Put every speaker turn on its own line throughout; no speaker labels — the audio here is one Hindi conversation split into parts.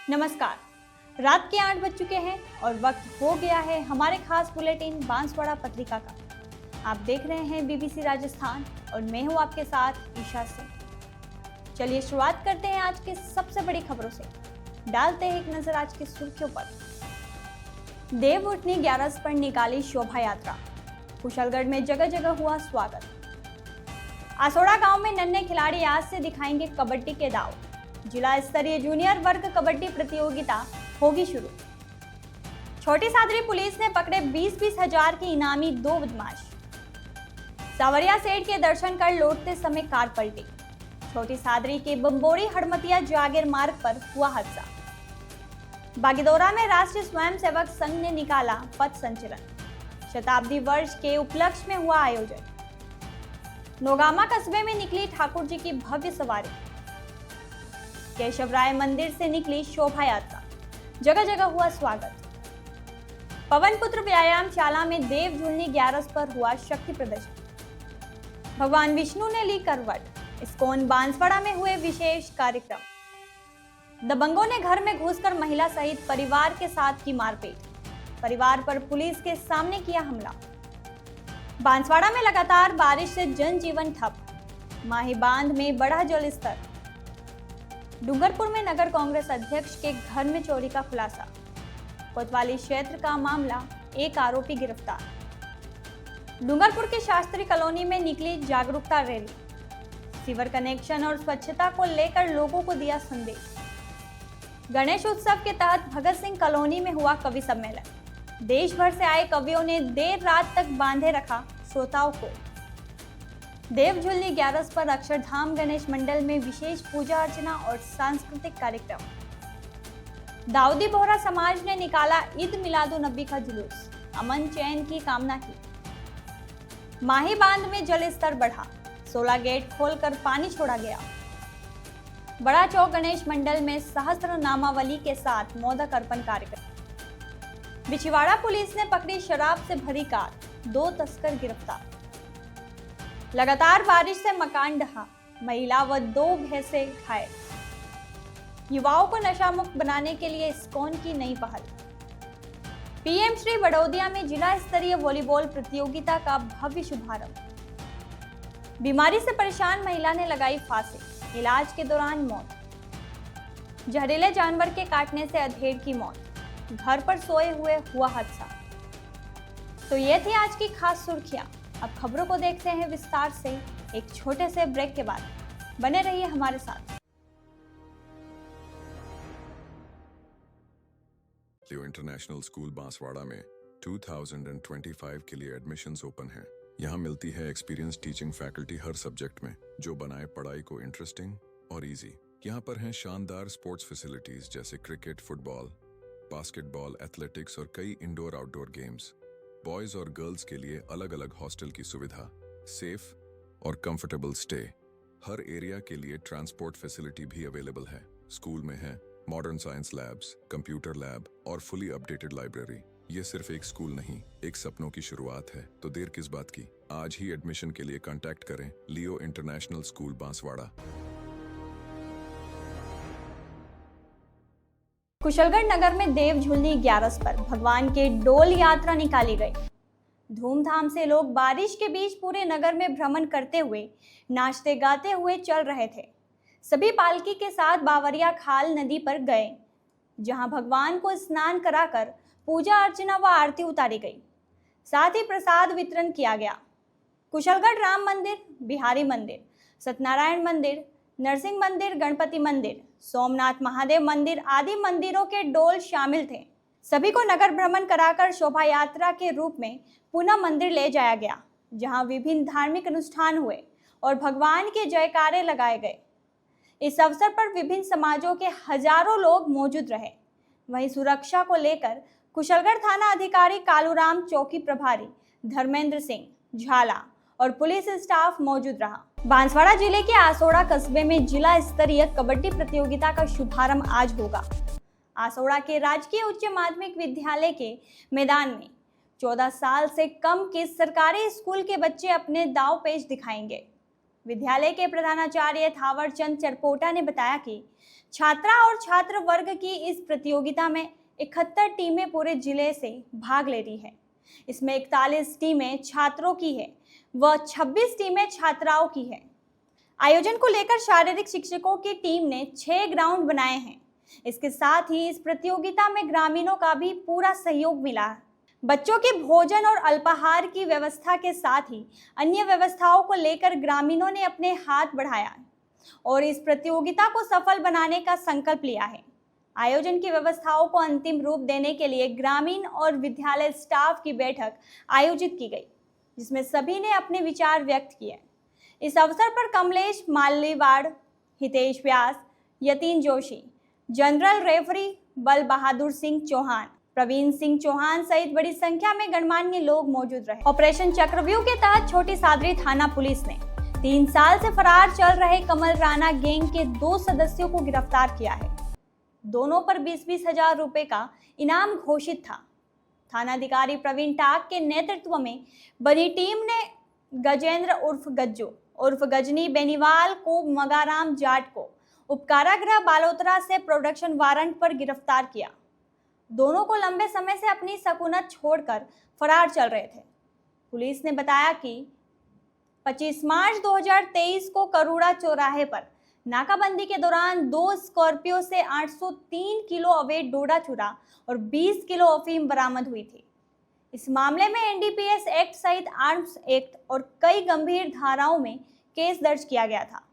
नमस्कार। रात के 8 बज चुके हैं और वक्त हो गया है हमारे खास बुलेटिन बांसवाड़ा पत्रिका का। आप देख रहे हैं बीबीसी राजस्थान और मैं हूं आपके साथ ईशा सिंह। चलिए शुरुआत करते हैं आज की सबसे बड़ी खबरों से। डालते हैं एक नजर आज की सुर्खियों पर। देवउठनी 11 पर निकाली शोभा यात्रा, कुशलगढ़ में जगह जगह हुआ स्वागत। आसोड़ा गांव में नन्हे खिलाड़ी आज से दिखाएंगे कबड्डी के दांव। जिला स्तरीय जूनियर वर्ग कबड्डी प्रतियोगिता होगी शुरू। छोटी सादरी पुलिस ने पकड़े 20-20 हजार के इनामी 2 बदमाश। सावरिया सेठ के दर्शन कर लौटते समय कार पलटी। छोटी सादरी के बम्बोरी हड़मतिया जागीर मार्ग पर हुआ हादसा। बागीदोरा में राष्ट्रीय स्वयंसेवक संघ ने निकाला पथ संचलन। शताब्दी वर्ष के उपलक्ष्य में हुआ आयोजन। नौगामा कस्बे में निकली ठाकुर जी की भव्य सवारी। केशवराय मंदिर से निकली शोभा यात्रा, जगह जगह हुआ स्वागत। पवन पुत्र व्यायामशाला में देव झुलनी 11 पर हुआ शक्ति प्रदर्शन। भगवान विष्णु ने ली करवट, इस्कॉन बांसवाड़ा में हुए विशेष कार्यक्रम। दबंगों ने घर में घुसकर महिला सहित परिवार के साथ की मारपीट। परिवार पर पुलिस के सामने किया हमला। बांसवाड़ा में लगातार बारिश से जनजीवन ठप। माही बांध में बढ़ा जल स्तर। डूंगरपुर में नगर कांग्रेस अध्यक्ष के घर में चोरी का खुलासा। कोतवाली क्षेत्र का मामला, एक आरोपी गिरफ्तार। डूंगरपुर के शास्त्री कॉलोनी में निकली जागरूकता रैली। सीवर कनेक्शन और स्वच्छता को लेकर लोगों को दिया संदेश। गणेश उत्सव के तहत भगत सिंह कॉलोनी में हुआ कवि सम्मेलन। देश भर से आए कवियों ने देर रात तक बांधे रखा श्रोताओं को। देव झुलनी 11 पर अक्षरधाम गणेश मंडल में विशेष पूजा अर्चना और सांस्कृतिक कार्यक्रम। दाऊदी बोहरा समाज ने निकाला ईद मिलादुन्नबी का जुलूस, अमन चैन की कामना की। माही बांध में जल स्तर बढ़ा, 16 गेट खोलकर पानी छोड़ा गया। बड़ा चौक गणेश मंडल में सहस्त्र नामावली के साथ मोदक अर्पण कार्यक्रम। बिछवाड़ा पुलिस ने पकड़ी शराब से भरी कार, 2 तस्कर गिरफ्तार। लगातार बारिश से मकान ढहा, महिला व 2 भैंसे घायल। युवाओं को नशा मुक्त बनाने के लिए इस्कॉन की नई पहल। पीएम श्री बड़ौदिया में जिला स्तरीय वॉलीबॉल प्रतियोगिता का भव्य शुभारंभ। बीमारी से परेशान महिला ने लगाई फांसी, इलाज के दौरान मौत। जहरीले जानवर के काटने से अधेड़ की मौत, घर पर सोए हुए हुआ हादसा। तो ये थी आज की खास सुर्खियां। अब खबरों को देखते हैं विस्तार से एक छोटे से ब्रेक के बाद। बने रहिए हमारे साथ।
लियो इंटरनेशनल स्कूल बांसवाड़ा में 2025 के लिए एडमिशन्स ओपन हैं। यहाँ मिलती है एक्सपीरियंस टीचिंग फैकल्टी हर सब्जेक्ट में, जो बनाए पढ़ाई को इंटरेस्टिंग और इजी। यहाँ पर हैं शानदार स्पोर्ट्स फैसिलिटीज जैसे क्रिकेट, फुटबॉल, बास्केटबॉल, एथलेटिक्स और कई इंडोर आउटडोर गेम्स। बॉयज और गर्ल्स के लिए अलग अलग हॉस्टल की सुविधा, सेफ और कंफर्टेबल स्टे। हर एरिया के लिए ट्रांसपोर्ट फैसिलिटी भी अवेलेबल है। स्कूल में है modern science labs, computer lab और फुली अपडेटेड लाइब्रेरी। ये सिर्फ एक स्कूल नहीं, एक सपनों की शुरुआत है। तो देर किस बात की, आज ही एडमिशन के लिए कांटेक्ट करें लियो इंटरनेशनल स्कूल बांसवाड़ा।
कुशलगढ़ नगर में देव झुलनी 11 पर भगवान के डोल यात्रा निकाली गई। धूमधाम से लोग बारिश के बीच पूरे नगर में भ्रमण करते हुए नाचते गाते हुए चल रहे थे। सभी पालकी के साथ बावरिया खाल नदी पर गए, जहां भगवान को स्नान कराकर पूजा अर्चना व आरती उतारी गई। साथ ही प्रसाद वितरण किया गया। कुशलगढ़ राम मंदिर, बिहारी मंदिर, सत्यनारायण मंदिर, नरसिंह मंदिर, गणपति मंदिर, सोमनाथ महादेव मंदिर आदि मंदिरों के डोल शामिल थे। सभी को नगर भ्रमण कराकर शोभा यात्रा के रूप में पुनः मंदिर ले जाया गया, जहां विभिन्न धार्मिक अनुष्ठान हुए और भगवान के जयकारे लगाए गए। इस अवसर पर विभिन्न समाजों के हजारों लोग मौजूद रहे। वहीं सुरक्षा को लेकर कुशलगढ़ थाना अधिकारी कालूराम, चौकी प्रभारी धर्मेंद्र सिंह झाला और पुलिस स्टाफ मौजूद रहा। बांसवाड़ा जिले के आसोड़ा कस्बे में जिला स्तरीय कबड्डी प्रतियोगिता का शुभारंभ आज होगा। आसोड़ा के राजकीय उच्च माध्यमिक विद्यालय के मैदान में 14 साल से कम के सरकारी स्कूल के बच्चे अपने दांव पेच दिखाएंगे। विद्यालय के प्रधानाचार्य थावर चंद चरपोटा ने बताया कि छात्रा और छात्र वर्ग की इस प्रतियोगिता में 71 टीमें पूरे जिले से भाग ले रही है। इसमें 41 टीमें छात्रों की है व 26 टीमें छात्राओं की है। आयोजन को लेकर शारीरिक शिक्षकों की टीम ने 6 ग्राउंड बनाए हैं। इसके साथ ही इस प्रतियोगिता में ग्रामीणों का भी पूरा सहयोग मिला है। बच्चों के भोजन और अल्पाहार की व्यवस्था के साथ ही अन्य व्यवस्थाओं को लेकर ग्रामीणों ने अपने हाथ बढ़ाया और इस प्रतियोगिता को सफल बनाने का संकल्प लिया है। आयोजन की व्यवस्थाओं को अंतिम रूप देने के लिए ग्रामीण और विद्यालय स्टाफ की बैठक आयोजित की गई, जिसमें सभी ने अपने विचार व्यक्त किए। इस अवसर पर कमलेश मालीवाड़, हितेश व्यास, यतीन जोशी, जनरल रेफरी बल बहादुर सिंह चौहान, प्रवीण सिंह चौहान सहित बड़ी संख्या में गणमान्य लोग मौजूद रहे। ऑपरेशन चक्रव्यूह के तहत छोटी सादरी थाना पुलिस ने 3 साल से फरार चल रहे कमल राणा गैंग के 2 सदस्यों को गिरफ्तार किया है। दोनों पर 20-20 हजार रुपए का इनाम घोषित था। थानाधिकारी प्रवीण टाक के नेतृत्व में बनी टीम ने गजेंद्र उर्फ गज्जू उर्फ गजनी बेनीवाल को मगाराम जाट को उपकारागृह बालोतरा से प्रोडक्शन वारंट पर गिरफ्तार किया। दोनों को लंबे समय से अपनी सकूनत छोड़कर फरार चल रहे थे। पुलिस ने बताया कि 25 मार्च 2023 को करूड़ा चौराहे पर नाकाबंदी के दौरान 2 स्कॉर्पियो से 803 किलो अवैध डोडा चूरा और 20 किलो अफीम बरामद हुई थी। इस मामले में एनडीपीएस एक्ट सहित आर्म्स एक्ट और कई गंभीर धाराओं में केस दर्ज किया गया था।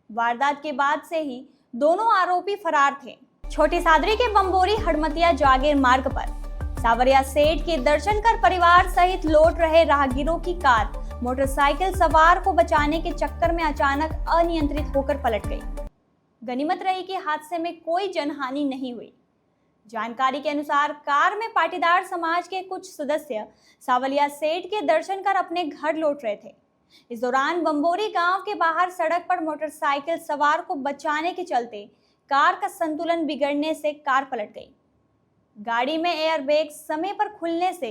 वारदात के बाद से ही दोनों आरोपी फरार थे। छोटी सादरी के बम्बोरी हड़मतिया जागीर मार्ग पर सावरिया सेठ के दर्शन कर परिवार सहित लौट रहे राहगीरों की कार मोटरसाइकिल सवार को बचाने के चक्कर में अचानक अनियंत्रित होकर पलट गई। गनीमत रही कि हादसे में कोई जनहानि नहीं हुई। जानकारी के अनुसार कार में पाटीदार समाज के कुछ सदस्य सावलिया सेठ के दर्शन कर अपने घर लौट रहे थे। इस दौरान बम्बोरी गांव के बाहर सड़क पर मोटरसाइकिल सवार को बचाने के चलते कार का संतुलन बिगड़ने से कार पलट गई। गाड़ी में एयरबैग समय पर खुलने से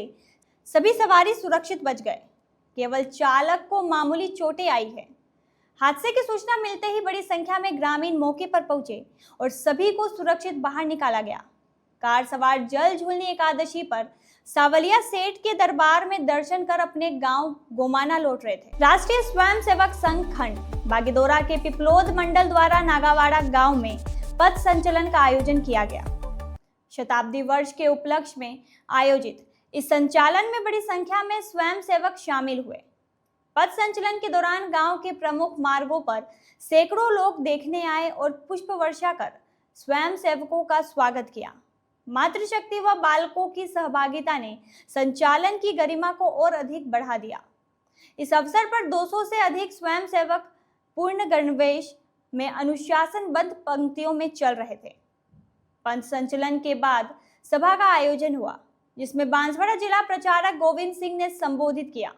सभी सवारी सुरक्षित बच गए। केवल चालक को मामूली चोटें आई है। हादसे की सूचना मिलते ही बड़ी संख्या में ग्रामीण मौके पर पहुंचे और सभी को सुरक्षित बाहर निकाला गया। कार सवार जल झूलनी एकादशी पर सावलिया सेठ के दरबार में दर्शन कर अपने गांव गोमाना लौट रहे थे। राष्ट्रीय स्वयंसेवक संघ खंड बागीदोरा के पिपलोद मंडल द्वारा नागावाड़ा गांव में पथ संचलन का आयोजन किया गया। शताब्दी वर्ष के उपलक्ष्य में आयोजित इस संचालन में बड़ी संख्या में स्वयंसेवक शामिल हुए। पथ संचलन के दौरान गांव के प्रमुख मार्गों पर सैकड़ों लोग देखने आए और पुष्प वर्षा कर स्वयंसेवकों का स्वागत किया। मातृशक्ति व बालकों की सहभागिता ने संचालन की गरिमा को और अधिक बढ़ा दिया। इस अवसर पर 200 से अधिक स्वयंसेवक पूर्ण गणवेश में अनुशासनबद्ध पंक्तियों में चल रहे थे। पथ संचलन के बाद सभा का आयोजन हुआ, जिसमें बांसवाड़ा जिला प्रचारक गोविंद सिंह ने संबोधित किया।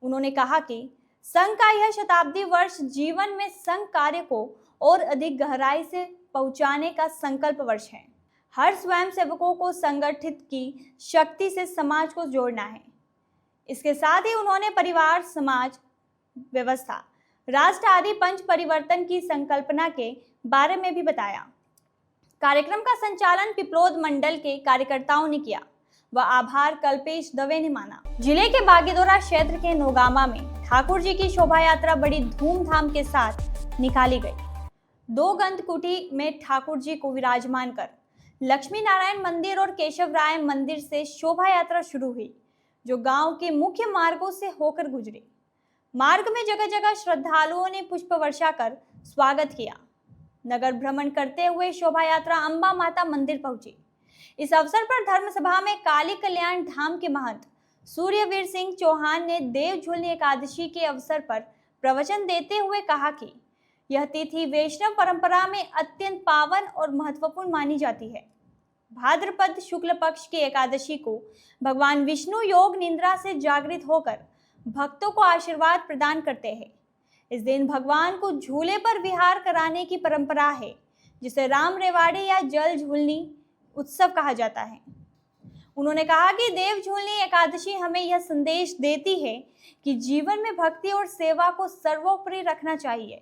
उन्होंने कहा कि संघ का यह शताब्दी वर्ष जीवन में संघ कार्य को और अधिक गहराई से पहुंचाने का संकल्प वर्ष है। हर स्वयंसेवकों को संगठित की शक्ति से समाज को जोड़ना है। इसके साथ ही उन्होंने परिवार, समाज, व्यवस्था, राष्ट्र आदि पंच परिवर्तन की संकल्पना के बारे में भी बताया। कार्यक्रम का संचालन पिपलोद मंडल के कार्यकर्ताओं ने किया व आभार कल्पेश दवे ने माना। जिले के बागीदोरा क्षेत्र के नोगामा में ठाकुर जी की शोभा यात्रा बड़ी धूमधाम के साथ निकाली गई। 2 गंधकुटी में ठाकुर जी को विराजमान कर लक्ष्मी नारायण मंदिर और केशव राय मंदिर से शोभा यात्रा शुरू हुई, जो गांव के मुख्य मार्गों से होकर गुजरी। मार्ग में जगह जगह श्रद्धालुओं ने पुष्प वर्षा कर स्वागत किया। नगर भ्रमण करते हुए शोभा यात्रा अंबा माता मंदिर पहुंची। इस अवसर पर धर्मसभा में काली कल्याण धाम के महंत सूर्यवीर सिंह चौहान ने देव झूलनी एकादशी के अवसर पर प्रवचन देते हुए कहा कि यह तिथि वैष्णव परंपरा में अत्यंत पावन और महत्वपूर्ण मानी जाती है। भाद्रपद शुक्ल पक्ष की एकादशी को भगवान विष्णु योग निद्रा से जागृत होकर भक्तों को आशीर्वाद प्रदान करते हैं। इस दिन भगवान को झूले पर विहार कराने की परंपरा है, जिसे राम रेवाड़ी या जल झूलनी उत्सव कहा जाता है। उन्होंने कहा कि देव झूलनी एकादशी हमें यह संदेश देती है कि जीवन में भक्ति और सेवा को सर्वोपरि रखना चाहिए।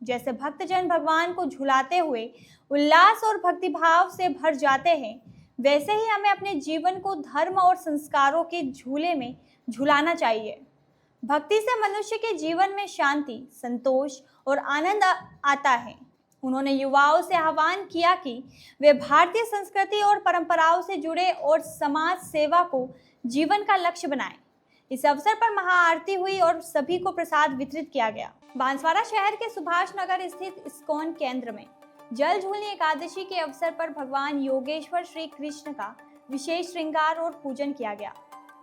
जैसे भक्तजन भगवान को झुलाते हुए उल्लास और भक्तिभाव से भर जाते हैं, वैसे ही हमें अपने जीवन को धर्म और संस्कारों के झूले में झुलाना चाहिए। भक्ति से मनुष्य के जीवन में शांति, संतोष और आनंद आता है। उन्होंने युवाओं से आह्वान किया कि वे भारतीय संस्कृति और परंपराओं से जुड़े और समाज सेवा को जीवन का लक्ष्य बनाएं। इस अवसर पर महाआरती हुई और सभी को प्रसाद वितरित किया गया। बांसवाड़ा शहर के सुभाष नगर स्थित इस्कॉन केंद्र में जल झूलनी एकादशी के अवसर पर भगवान योगेश्वर श्री कृष्ण का विशेष श्रृंगार और पूजन किया गया।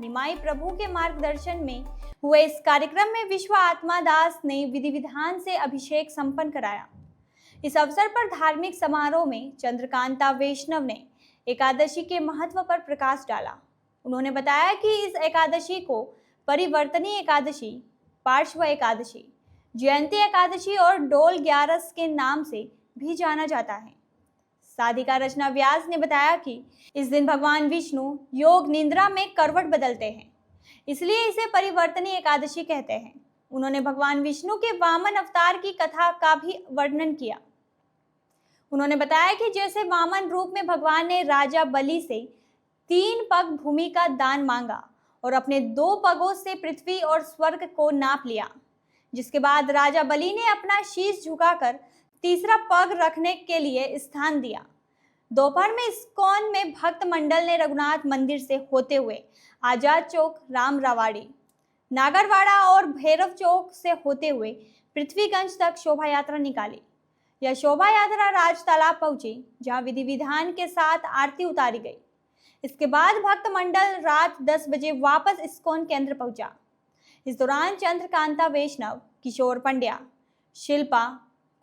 निमाई प्रभु के मार्गदर्शन में हुए इस कार्यक्रम में विश्व आत्मा दास ने विधि विधान से अभिषेक संपन्न कराया। इस अवसर पर धार्मिक समारोह में चंद्रकांता वैष्णव ने एकादशी के महत्व पर प्रकाश डाला। उन्होंने बताया कि इस एकादशी को परिवर्तनी एकादशी, पार्श्व एकादशी, जयंती एकादशी और डोल ग्यारस के नाम से भी जाना जाता है। साधिका रचना व्यास ने बताया कि इस दिन भगवान विष्णु योग निद्रा में करवट बदलते हैं, इसलिए इसे परिवर्तनी एकादशी कहते हैं। उन्होंने भगवान विष्णु के वामन अवतार की कथा का भी वर्णन किया। उन्होंने बताया कि जैसे वामन रूप में भगवान ने राजा बलि से 3 पग भूमि का दान मांगा और अपने 2 पगों से पृथ्वी और स्वर्ग को नाप लिया, जिसके बाद राजा बलि ने अपना शीश झुकाकर तीसरा पग रखने के लिए स्थान दिया। दोपहर में इस्कॉन में भक्त मंडल ने रघुनाथ मंदिर से होते हुए आजाद चौक, राम रावाड़ी, नागरवाड़ा और भैरव चौक से होते हुए पृथ्वीगंज तक शोभा यात्रा निकाली। यह शोभा यात्रा राज तालाब पहुंची, जहां विधि विधान के साथ आरती उतारी गई। इसके बाद भक्त मंडल रात 10 बजे वापस इस्कॉन केंद्र पहुंचा। इस दौरान चंद्रकांता वैष्णव, किशोर पंड्या, शिल्पा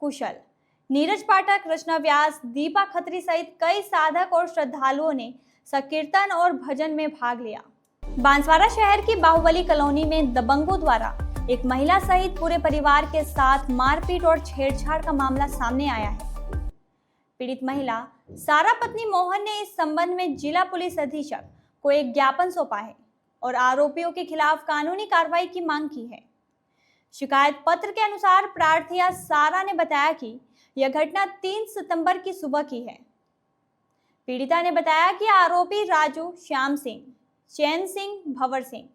कुशल, नीरज पाठक, रचना व्यास, दीपा खत्री सहित कई साधक और श्रद्धालुओं ने संकीर्तन और भजन में भाग लिया। बांसवाड़ा शहर की बाहुबली कॉलोनी में दबंगों द्वारा एक महिला सहित पूरे परिवार के साथ मारपीट और छेड़छाड़ का मामला सामने आया है। पीड़ित महिला सारा पत्नी मोहन ने इस संबंध में जिला पुलिस अधीक्षक को एक ज्ञापन सौंपा है और आरोपियों के खिलाफ कानूनी कार्रवाई की मांग की है। शिकायत पत्र के अनुसार प्रार्थिया सारा ने बताया कि यह घटना 3 सितंबर की सुबह की है। पीड़िता ने बताया कि आरोपी राजू, श्याम सिंह, चैन सिंह, भंवर सिंह,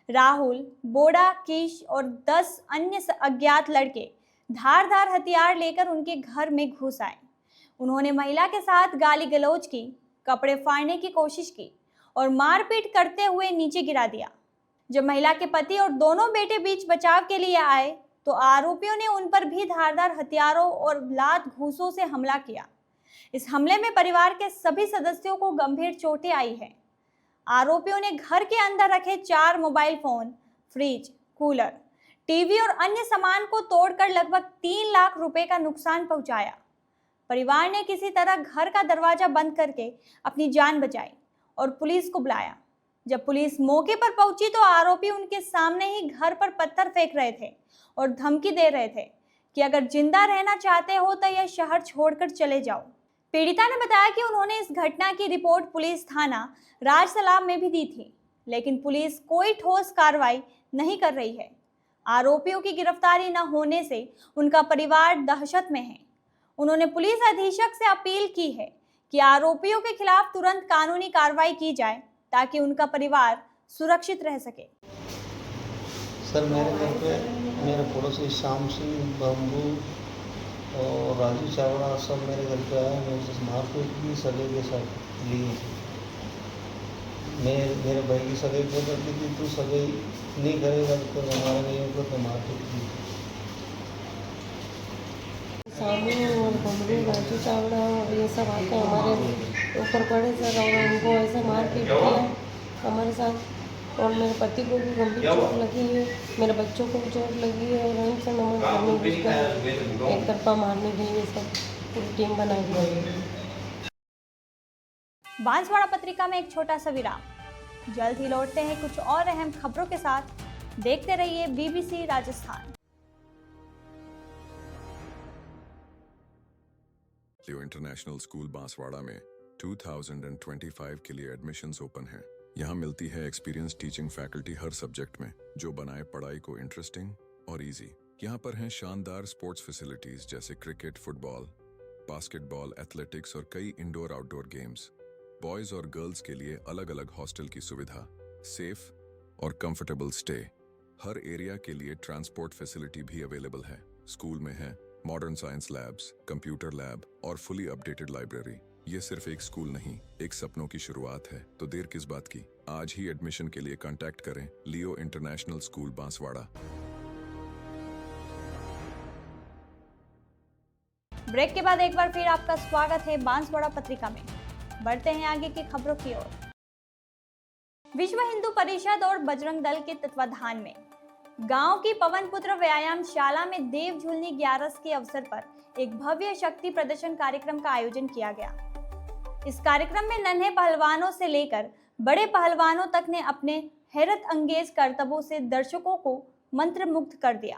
राहुल, बोड़ा, कीश और 10 अन्य अज्ञात लड़के धारदार हथियार लेकर उनके घर में घुस आए। उन्होंने महिला के साथ गाली गलौज की, कपड़े फाड़ने की कोशिश की और मारपीट करते हुए नीचे गिरा दिया। जब महिला के पति और दोनों बेटे बीच बचाव के लिए आए तो आरोपियों ने उन पर भी धारदार हथियारों और लात घूंसों से हमला किया। इस हमले में परिवार के सभी सदस्यों को गंभीर चोटें आई है। आरोपियों ने घर के अंदर रखे 4 mobile phone, fridge, cooler, TV और अन्य सामान को तोड़कर लगभग 3 लाख रुपए का नुकसान पहुंचाया। परिवार ने किसी तरह घर का दरवाजा बंद करके अपनी जान बचाई और पुलिस को बुलाया। जब पुलिस मौके पर पहुंची तो आरोपी उनके सामने ही घर पर पत्थर फेंक रहे थे और धमकी दे रहे थे कि अगर जिंदा रहना चाहते हो तो यह शहर छोड़कर चले जाओ। पीड़िता ने बताया कि उन्होंने इस घटना की रिपोर्ट पुलिस थाना राज तालाब में भी दी थी, लेकिन पुलिस कोई ठोस कार्रवाई नहीं कर रही है। आरोपियों की गिरफ्तारी न होने से उनका परिवार दहशत में है। उन्होंने पुलिस अधीक्षक से अपील की है कि आरोपियों के खिलाफ तुरंत कानूनी कार्रवाई की जाए ताकि उनका परिवार सुरक्षित रह सके।
सर, मेरे घर पे मेरे पड़ोसी श्याम सिंह, बम्बू और राजू चावड़ा सब मेरे घर पे आए। मेरे से मारपीट की सगे के साथ लिए। मेरे भाई की सगाई को करती थी, तू सगाई नहीं करेगा तो हमारा नहीं होगा, तो मारपीट की।
सामू और बमरू, राजू चावड़ा और ये सब आके हमारे ऊपर पड़े सर, और उनको ऐसे मारपीट किया हमारे साथ। और मेरे पति को भी गंभीर चोट लगी है, मेरे बच्चों को भी चोट लगी है। और हम से नमन करने घुसकर एक तरफा मारने के लिए सब पूरी टीम बना दी।
बांसवाड़ा पत्रिका में एक छोटा सा विराम। जल्द ही लौटते हैं कुछ और अहम खबरों के साथ। देखते रहिए BBC राजस्थान।
लियो इंटरनेशनल स्कूल बांसवाड़ा में 2025 के लिए एडमिशन्स ओपन हैं। यहाँ मिलती है एक्सपीरियंस टीचिंग फैकल्टी हर सब्जेक्ट में, जो बनाए पढ़ाई को इंटरेस्टिंग और इजी। यहाँ पर हैं शानदार स्पोर्ट्स फैसिलिटीज जैसे क्रिकेट, फुटबॉल, बास्केटबॉल, एथलेटिक्स और कई इंडोर आउटडोर गेम्स। बॉयज और गर्ल्स के लिए अलग अलग हॉस्टल की सुविधा, सेफ और कंफर्टेबल स्टे। हर एरिया के लिए ट्रांसपोर्ट फैसिलिटी भी अवेलेबल है। स्कूल में है modern science labs, computer lab और फुली अपडेटेड लाइब्रेरी। ये सिर्फ एक स्कूल नहीं, एक सपनों की शुरुआत है। तो देर किस बात की, आज ही एडमिशन के लिए कांटेक्ट करें लियो इंटरनेशनल स्कूल बांसवाड़ा।
ब्रेक के बाद एक बार फिर आपका स्वागत है बांसवाड़ा पत्रिका में। बढ़ते हैं आगे की खबरों की ओर। विश्व हिंदू परिषद और बजरंग दल के तत्वाधान में गांव की पवनपुत्र व्यायाम शाला में देव झूलनी 11 के अवसर पर एक भव्य शक्ति प्रदर्शन कार्यक्रम का आयोजन किया गया। इस कार्यक्रम में नन्हे पहलवानों से लेकर बड़े पहलवानों तक ने अपने हैरत अंगेज करतबों से दर्शकों को मंत्रमुग्ध कर दिया।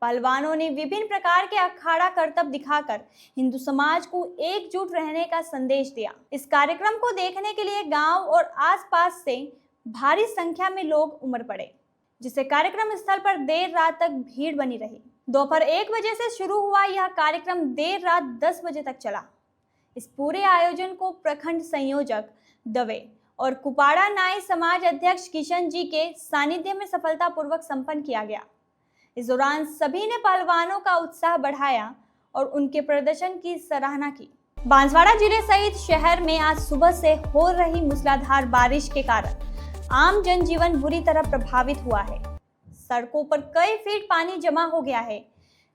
पहलवानों ने विभिन्न प्रकार के अखाड़ा करतब दिखाकर हिंदू समाज को एकजुट रहने का संदेश दिया। इस कार्यक्रम को देखने के लिए गांव और आसपास से भारी संख्या में लोग उमड़ पड़े, जिससे कार्यक्रम स्थल पर देर रात तक भीड़ बनी रही। दोपहर 1 बजे से शुरू हुआ यह कार्यक्रम देर रात 10 बजे तक चला। इस पूरे आयोजन को प्रखंड संयोजक दवे और कुपाड़ा नाई समाज अध्यक्ष किशन जी के सानिध्य में सफलतापूर्वक संपन्न किया गया। इस दौरान सभी ने पहलवानों का उत्साह बढ़ाया और उनके प्रदर्शन की सराहना की। बांसवाड़ा जिले सहित शहर में आज सुबह से हो रही मूसलाधार बारिश के कारण आम जनजीवन बुरी तरह प्रभावित हुआ है। सड़कों पर कई फीट पानी जमा हो गया है,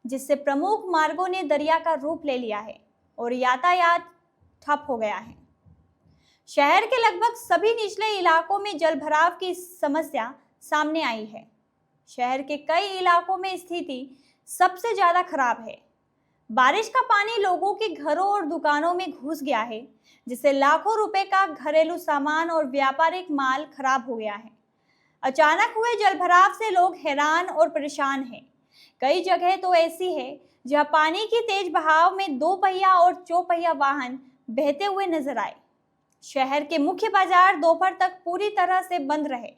जिससे प्रमुख मार्गों ने दरिया का रूप ले लिया है और यातायात ठप हो गया है। शहर के लगभग सभी निचले इलाकों में जलभराव की समस्या सामने आई है। शहर के कई इलाकों में स्थिति सबसे ज्यादा खराब है। बारिश का पानी लोगों के घरों और दुकानों में घुस गया है, जिससे लाखों रुपए का घरेलू सामान और व्यापारिक माल खराब हो गया है। अचानक हुए जलभराव से लोग हैरान और परेशान हैं। कई जगह तो ऐसी है जहां पानी की तेज बहाव में 2 पहिया और 4 पहिया वाहन बहते हुए नजर आए। शहर के मुख्य बाजार दोपहर तक पूरी तरह से बंद रहे,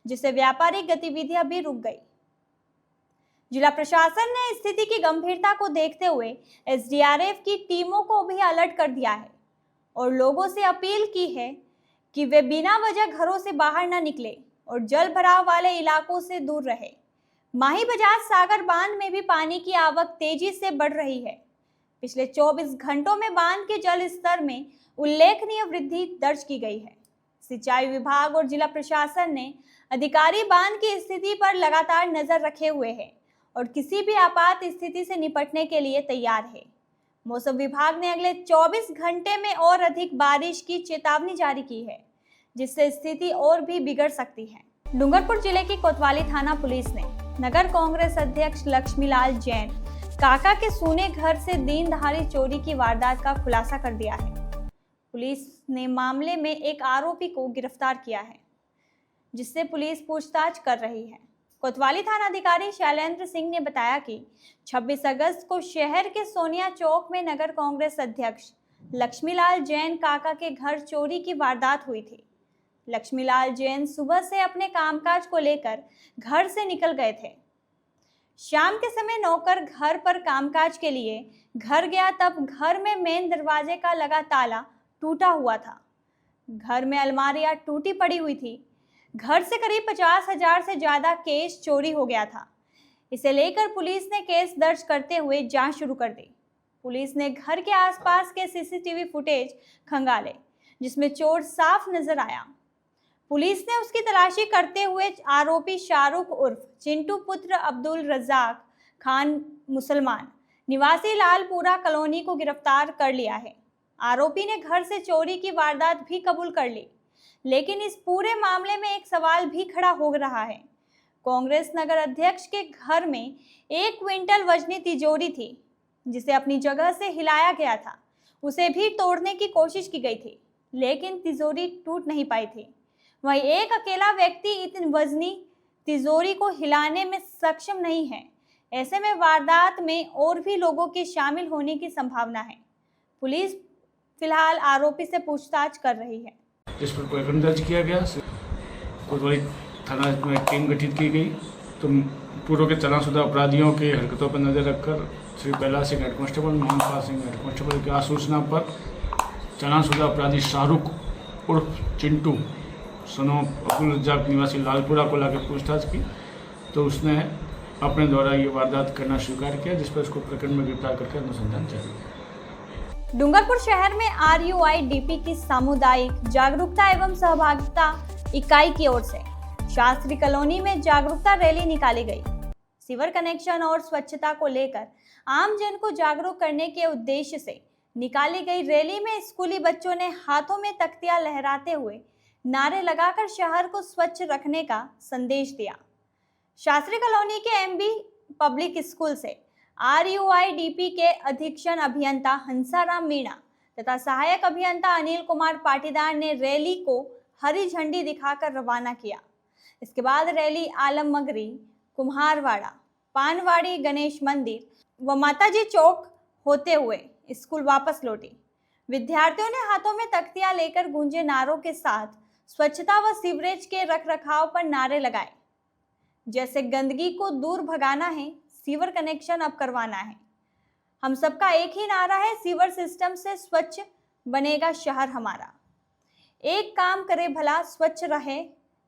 जिससे व्यापारिक गतिविधियां भी रुक गई। जिला प्रशासन ने स्थिति की गंभीरता को देखते हुए एसडीआरएफ की टीमों को भी अलर्ट कर दिया है और लोगों से अपील की है कि वे बिना वजह घरों से बाहर न निकले और जल भराव वाले इलाकों से दूर रहे। माही बजाज सागर बांध में भी पानी की आवक तेजी से बढ़ रही है। पिछले 24 घंटों में बांध के जल स्तर में उल्लेखनीय वृद्धि दर्ज की गई है। सिंचाई विभाग और जिला प्रशासन ने अधिकारी बांध की स्थिति पर लगातार नजर रखे हुए हैं और किसी भी आपात स्थिति से निपटने के लिए तैयार है। मौसम विभाग ने अगले 24 घंटे में और अधिक बारिश की चेतावनी जारी की है, जिससे स्थिति और भी बिगड़ सकती है। डूंगरपुर जिले की कोतवाली थाना पुलिस ने नगर कांग्रेस अध्यक्ष लक्ष्मीलाल जैन काका के सूने घर से दिन दहाड़े चोरी की वारदात का खुलासा कर दिया है। पुलिस ने मामले में एक आरोपी को गिरफ्तार किया है, जिससे पुलिस पूछताछ कर रही है। कोतवाली थानाधिकारी शैलेंद्र सिंह ने बताया कि 26 अगस्त को शहर के सोनिया चौक में नगर कांग्रेस अध्यक्ष लक्ष्मीलाल जैन काका के घर चोरी की वारदात हुई थी। लक्ष्मीलाल जैन सुबह से अपने कामकाज को लेकर घर से निकल गए थे। शाम के समय नौकर घर पर कामकाज के लिए घर गया, तब घर में मेन दरवाजे का लगा ताला टूटा हुआ था। घर में अलमारियां टूटी पड़ी हुई थी। घर से करीब 50,000 से ज्यादा केस चोरी हो गया था। इसे लेकर पुलिस ने केस दर्ज करते हुए जांच शुरू कर दी। पुलिस ने घर के आसपास के सीसीटीवी फुटेज खंगाले, जिसमें चोर साफ नजर आया। पुलिस ने उसकी तलाशी करते हुए आरोपी शाहरुख उर्फ चिंटू पुत्र अब्दुल रज्जाक खान मुसलमान निवासी लालपुरा कॉलोनी को गिरफ्तार कर लिया है। आरोपी ने घर से चोरी की वारदात भी कबूल कर ली, लेकिन इस पूरे मामले में एक सवाल भी खड़ा हो रहा है। कांग्रेस नगर अध्यक्ष के घर में 1 क्विंटल वजनी तिजोरी थी, जिसे अपनी जगह से हिलाया गया था। उसे भी तोड़ने की कोशिश की गई थी, लेकिन तिजोरी टूट नहीं पाई थी। वहीं एक अकेला व्यक्ति इतनी वजनी तिजोरी को हिलाने में सक्षम नहीं है। ऐसे में वारदात में और भी लोगों के शामिल होने की संभावना है। पुलिस फिलहाल आरोपी से पूछताछ कर रही है।
जिस पर प्रकरण दर्ज किया गया। कोतवाली थाना में टीम गठित की गई। तो पूर्व के तलाशशुदा अपराधियों की हरकतों पर नज़र रखकर Shri Kailash Singh head constable, Mohanpal Singh head constable की आसूचना पर तलाशशुदा अपराधी शाहरुख उर्फ चिंटू सनो अब्दुल रज्जाक निवासी लालपुरा को लाकर पूछताछ की, तो उसने अपने द्वारा ये वारदात करना स्वीकार किया, जिस पर उसको प्रकरण में गिरफ्तार करके अनुसंधान जारी किया।
डूंगरपुर शहर में RUIDP की सामुदायिक जागरूकता एवं सहभागिता इकाई की ओर से शास्त्री कॉलोनी में जागरूकता रैली निकाली गई। सीवर कनेक्शन और स्वच्छता को लेकर आम जन को जागरूक करने के उद्देश्य से निकाली गई रैली में स्कूली बच्चों ने हाथों में तख्तियां लहराते हुए नारे लगाकर शहर को स्वच्छ रखने का संदेश दिया। शास्त्री कॉलोनी के MB पब्लिक स्कूल से RUIDP के अधीक्षण अभियंता हंसाराम मीणा तथा सहायक अभियंता अनिल कुमार पाटीदार ने रैली को हरी झंडी दिखाकर रवाना किया। इसके बाद रैली आलमगरी, कुम्हारवाड़ा, पानवाड़ी गणेश मंदिर व माताजी चौक होते हुए स्कूल वापस लौटी। विद्यार्थियों ने हाथों में तख्तियां लेकर गूंजे नारों के साथ स्वच्छता व सीवरेज के रखरखाव पर नारे लगाए, जैसे गंदगी को दूर भगाना है, सीवर कनेक्शन अब करवाना है। हम सबका एक ही नारा है, सीवर सिस्टम से स्वच्छ बनेगा शहर हमारा। एक काम करे भला, स्वच्छ रहे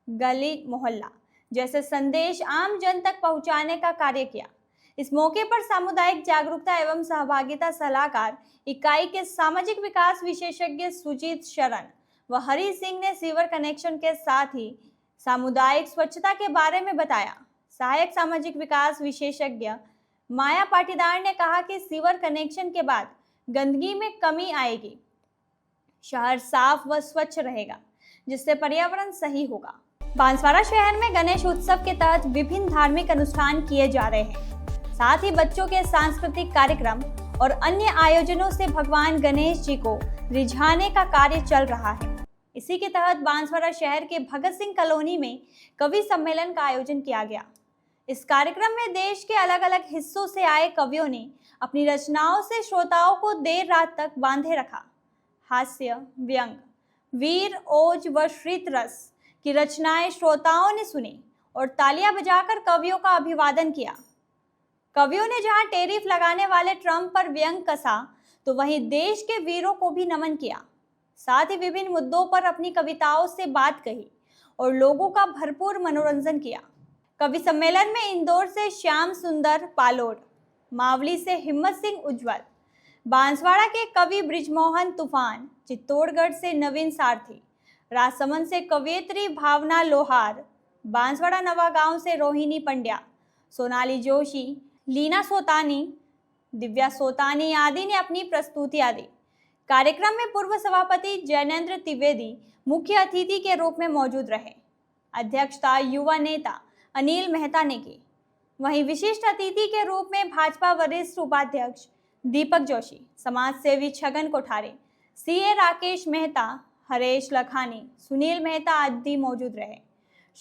गली मोहल्ला जैसे संदेश आम जन तक पहुंचाने का कार्य किया। इस मौके पर सामुदायिक जागरूकता एवं सहभागिता सलाहकार इकाई के सामाजिक विकास विशेषज्ञ सुजीत शरण व हरि सिंह ने सीवर कनेक्शन के साथ ही सामुदायिक स्वच्छता के बारे में बताया। सहायक सामाजिक विकास विशेषज्ञ माया पाटीदार ने कहा कि सीवर कनेक्शन के बाद गंदगी में कमी आएगी, शहर साफ व स्वच्छ रहेगा, जिससे पर्यावरण सही होगा। बांसवाड़ा शहर में गणेश उत्सव के तहत विभिन्न धार्मिक अनुष्ठान किए जा रहे हैं। साथ ही बच्चों के सांस्कृतिक कार्यक्रम और अन्य आयोजनों से भगवान गणेश जी को रिझाने का कार्य चल रहा है। इसी के तहत बांसवाड़ा शहर के भगत सिंह कॉलोनी में कवि सम्मेलन का आयोजन किया गया। इस कार्यक्रम में देश के अलग अलग हिस्सों से आए कवियों ने अपनी रचनाओं से श्रोताओं को देर रात तक बांधे रखा। हास्य, व्यंग, वीर, ओज व श्रीत रस की रचनाएं श्रोताओं ने सुनी और तालियां बजाकर कवियों का अभिवादन किया। कवियों ने जहां टेरिफ लगाने वाले ट्रम्प पर व्यंग कसा, तो वहीं देश के वीरों को भी नमन किया। साथ ही विभिन्न मुद्दों पर अपनी कविताओं से बात कही और लोगों का भरपूर मनोरंजन किया। कवि सम्मेलन में इंदौर से श्याम सुंदर पालोड, मावली से हिम्मत सिंह उज्जवल, बांसवाड़ा के कवि ब्रिजमोहन तूफान, चित्तौड़गढ़ से नवीन सारथी, राजसमंद से कवयित्री भावना लोहार, बांसवाड़ा नवागांव से रोहिणी पंड्या, सोनाली जोशी, लीना सोतानी, दिव्या सोतानी आदि ने अपनी प्रस्तुतियां दी। कार्यक्रम में पूर्व सभापति जैनेंद्र त्रिवेदी मुख्य अतिथि के रूप में मौजूद रहे। अध्यक्षता युवा नेता अनिल मेहता ने की। वहीं विशिष्ट अतिथि के रूप में भाजपा वरिष्ठ उपाध्यक्ष दीपक जोशी, समाज सेवी छगन कोठारे, CA राकेश मेहता, हरेश लखानी, सुनील मेहता आदि मौजूद रहे।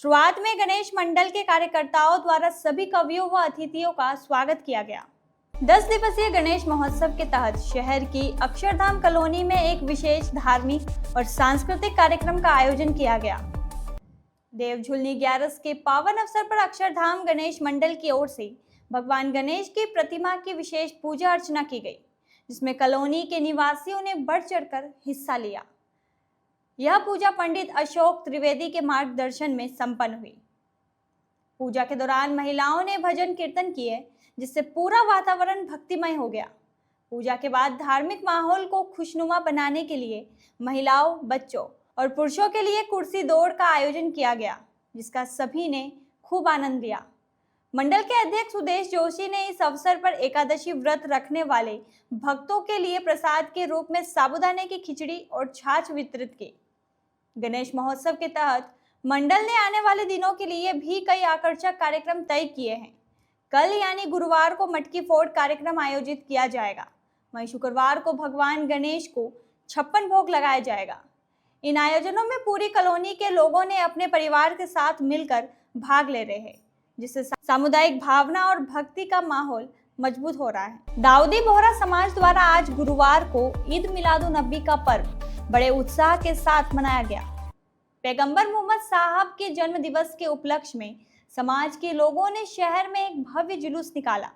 शुरुआत में गणेश मंडल के कार्यकर्ताओं द्वारा सभी कवियों व अतिथियों का स्वागत किया गया। 10 दिवसीय गणेश महोत्सव के तहत शहर की अक्षरधाम कॉलोनी में एक विशेष धार्मिक और सांस्कृतिक कार्यक्रम का आयोजन किया गया। देवझुलनी 11 के पावन अवसर पर अक्षरधाम गणेश मंडल की ओर से भगवान गणेश की प्रतिमा की विशेष पूजा अर्चना की गई, जिसमें कॉलोनी के निवासियों ने बढ़ चढ़कर हिस्सा लिया। यह पूजा पंडित अशोक त्रिवेदी के मार्गदर्शन में संपन्न हुई। पूजा के दौरान महिलाओं ने भजन कीर्तन किए, जिससे पूरा वातावरण भक्तिमय हो गया। पूजा के बाद धार्मिक माहौल को खुशनुमा बनाने के लिए महिलाओं, बच्चों और पुरुषों के लिए कुर्सी दौड़ का आयोजन किया गया, जिसका सभी ने खूब आनंद लिया। मंडल के अध्यक्ष सुदेश जोशी ने इस अवसर पर एकादशी व्रत रखने वाले भक्तों के लिए प्रसाद के रूप में साबूदाने की खिचड़ी और छाछ वितरित की। गणेश महोत्सव के तहत मंडल ने आने वाले दिनों के लिए भी कई आकर्षक कार्यक्रम तय किए हैं। कल यानी गुरुवार को मटकी फोड़ कार्यक्रम आयोजित किया जाएगा। वहीं शुक्रवार को भगवान गणेश को 56 भोग लगाया जाएगा। इन आयोजनों में पूरी कॉलोनी के लोगों ने अपने परिवार के साथ मिलकर भाग ले रहे हैं, जिससे सामुदायिक भावना और भक्ति का माहौल मजबूत हो रहा है। दाऊदी बोहरा समाज द्वारा आज गुरुवार को ईद मिलादुन्नबी का पर्व बड़े उत्साह के साथ मनाया गया। पैगंबर मोहम्मद साहब के जन्म दिवस के उपलक्ष्य में समाज के लोगों ने शहर में एक भव्य जुलूस निकाला।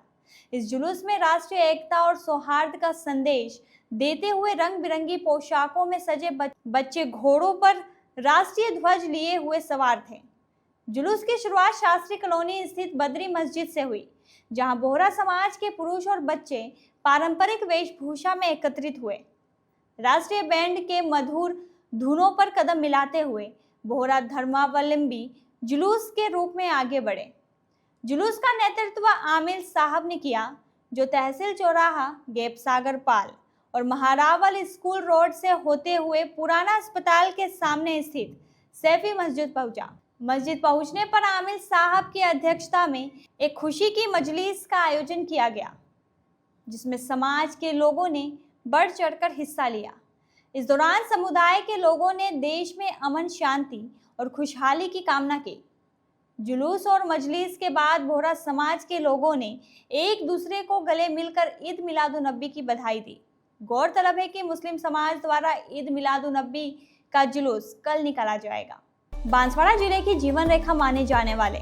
इस जुलूस में राष्ट्रीय एकता और सौहार्द का संदेश देते हुए रंग बिरंगी पोशाकों में सजे बच्चे घोड़ों पर राष्ट्रीय ध्वज लिए हुए सवार थे। जुलूस की शुरुआत शास्त्री कॉलोनी स्थित बद्री मस्जिद से हुई, जहां बोहरा समाज के पुरुष और बच्चे पारंपरिक वेशभूषा में एकत्रित हुए। राष्ट्रीय बैंड के मधुर धुनों पर कदम मिलाते हुए बोहरा धर्मावलंबी जुलूस के रूप में आगे बढ़े। जुलूस का नेतृत्व आमिर साहब ने किया, जो तहसील चौराहा, गैप सागर पाल और महारावल स्कूल रोड से होते हुए पुराना अस्पताल के सामने स्थित सैफी मस्जिद पहुंचा। मस्जिद पहुंचने पर आमिर साहब की अध्यक्षता में एक खुशी की मजलिस का आयोजन किया गया, जिसमें समाज के लोगों ने बढ़ चढ़कर हिस्सा लिया। इस दौरान समुदाय के लोगों ने देश में अमन, शांति और खुशहाली की कामना की। जुलूस और मजलिस के बाद बोहरा समाज के लोगों ने एक दूसरे को गले मिलकर ईद मिलादुन्नबी की बधाई दी। गौरतलब है कि मुस्लिम समाज द्वारा ईद मिलादुन्नबी का जुलूस कल निकाला जाएगा। बांसवाड़ा जिले की जीवन रेखा माने जाने वाले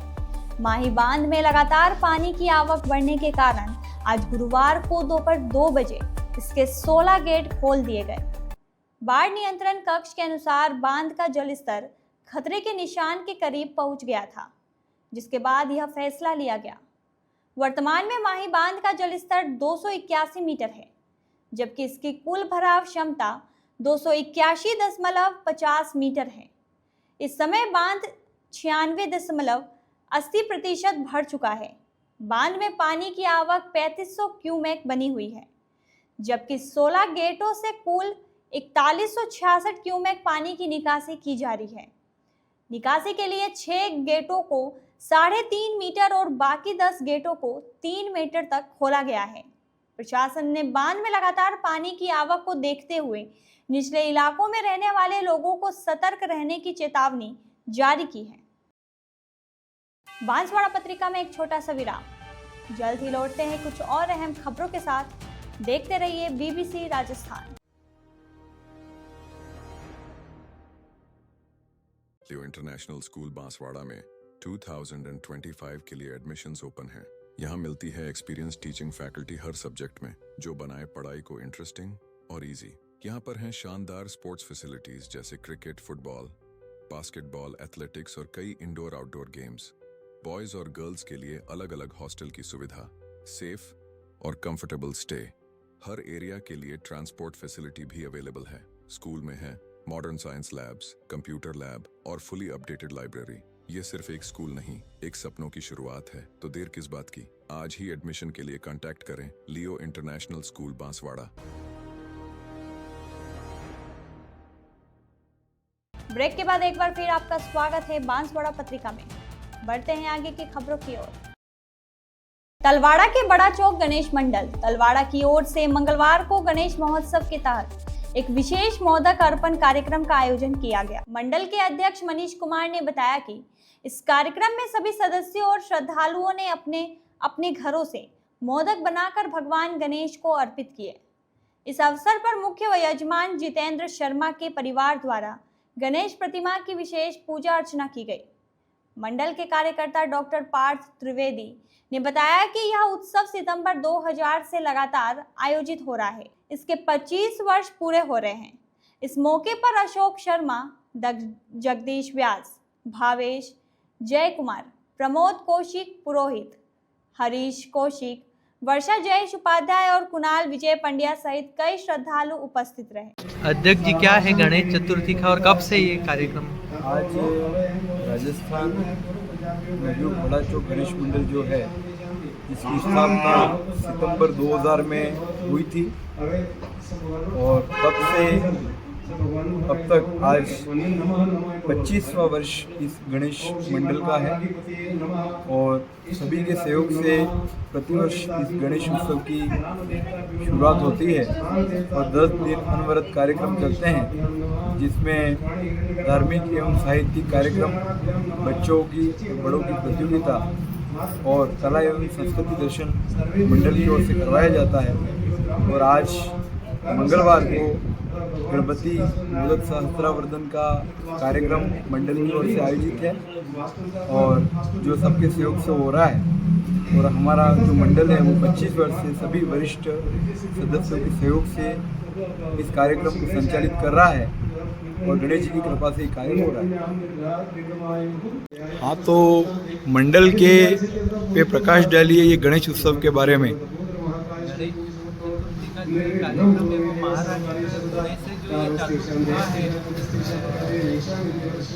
माही बांध में लगातार पानी की आवक बढ़ने के कारण आज गुरुवार को दोपहर 2 बजे इसके 16 गेट खोल दिए गए। बाढ़ नियंत्रण कक्ष के अनुसार बांध का जलस्तर खतरे के निशान के करीब पहुंच गया था, जिसके बाद यह फैसला लिया गया। वर्तमान में माही बांध का जलस्तर 281 मीटर है, जबकि इसकी कुल भराव क्षमता 281.50 मीटर है। इस समय बांध 96.80% भर चुका है। बांध में पानी की आवक 3500 क्यूमेक बनी हुई है, जबकि 16 गेटों से कुल 4166 क्यूमेक पानी की निकासी की जा रही है। निकासी के लिए 6 गेटों को 3.5 मीटर और बाकी 10 गेटों को 3 मीटर तक खोला गया है। प्रशासन ने बांध में लगातार पानी की आवक को देखते हुए निचले इलाकों में रहने वाले लोगों को सतर्क रहने की चेतावनी जारी की है। बांसवाड़ा पत्रिका में एक छोटा सा विराम, जल्द ही लौटते हैं कुछ और अहम खबरों के साथ। देखते रहिए BBC राजस्थान।
लियो इंटरनेशनल स्कूल बांसवाड़ा में 2025 के लिए एडमिशन्स ओपन हैं। यहाँ मिलती है एक्सपीरियंस टीचिंग फैकल्टी हर सब्जेक्ट में, जो बनाए पढ़ाई को इंटरेस्टिंग और इजी। यहाँ पर हैं शानदार स्पोर्ट्स फैसिलिटीज जैसे क्रिकेट, फुटबॉल, बास्केटबॉल, एथलेटिक्स और कई इंडोर आउटडोर गेम्स। बॉयज और गर्ल्स के लिए अलग अलग हॉस्टल की सुविधा, सेफ और कंफर्टेबल स्टे। हर एरिया के लिए ट्रांसपोर्ट फैसिलिटी भी अवेलेबल है। स्कूल में है modern science labs, computer lab और फुली अपडेटेड लाइब्रेरी। ये सिर्फ एक स्कूल नहीं, एक सपनों की शुरुआत है। तो देर किस बात की, आज ही एडमिशन के लिए कांटेक्ट करें लियो इंटरनेशनल स्कूल बांसवाड़ा।
ब्रेक के बाद एक बार फिर आपका स्वागत है बांसवाड़ा पत्रिका में। बढ़ते हैं आगे की खबरों की ओर। तलवाड़ा के बड़ा चौक गणेश मंडल तलवाड़ा की ओर से मंगलवार को गणेश महोत्सव के तहत एक विशेष मोदक अर्पण कार्यक्रम का आयोजन किया गया। मंडल के अध्यक्ष मनीष कुमार ने बताया कि इस कार्यक्रम में सभी सदस्यों और श्रद्धालुओं ने अपने अपने घरों से मोदक बनाकर भगवान गणेश को अर्पित किए। इस अवसर पर मुख्य यजमान जितेंद्र शर्मा के परिवार द्वारा गणेश प्रतिमा की विशेष पूजा अर्चना की गई। मंडल के कार्यकर्ता डॉक्टर पार्थ त्रिवेदी ने बताया कि यह उत्सव सितंबर 2000 से लगातार आयोजित हो रहा है। इसके 25 वर्ष पूरे हो रहे हैं। इस मौके पर अशोक शर्मा, जगदीश व्यास, भावेश, जय कुमार, प्रमोद कौशिक पुरोहित, हरीश कौशिक, वर्षा जयेश उपाध्याय और कुणाल विजय पंड्या सहित कई श्रद्धालु उपस्थित रहे।
अध्यक्ष जी, क्या है गणेश चतुर्थी का और कब से ये कार्यक्रम?
आज राजस्थान में जो बड़ा चौक गणेश मंडल जो है, इसकी स्थापना सितंबर 2000 में हुई थी और तब से अब तक आज 25वां वर्ष इस गणेश मंडल का है और सभी के सहयोग से प्रतिवर्ष इस गणेश उत्सव की शुरुआत होती है और 10 दिन अनवरत कार्यक्रम चलते हैं, जिसमें धार्मिक एवं साहित्यिक कार्यक्रम, बच्चों की बड़ों की प्रतियोगिता और कला एवं संस्कृति दर्शन मंडल की ओर से करवाया जाता है। और आज मंगलवार को गणपति मोदक सहस्त्रावर्धन का कार्यक्रम मंडल की ओर से आयोजित है और जो सबके सहयोग से हो रहा है। और हमारा जो मंडल है वो 25 वर्ष से सभी वरिष्ठ सदस्यों के सहयोग से इस कार्यक्रम को संचालित कर रहा है और गणेश जी की कृपा से कार्य हो रहा है। हाँ, तो मंडल के पे प्रकाश डालिए ये गणेश उत्सव के बारे में।
कार्यक्रम है वो महाराष्ट्र से जो ये चालू हुआ है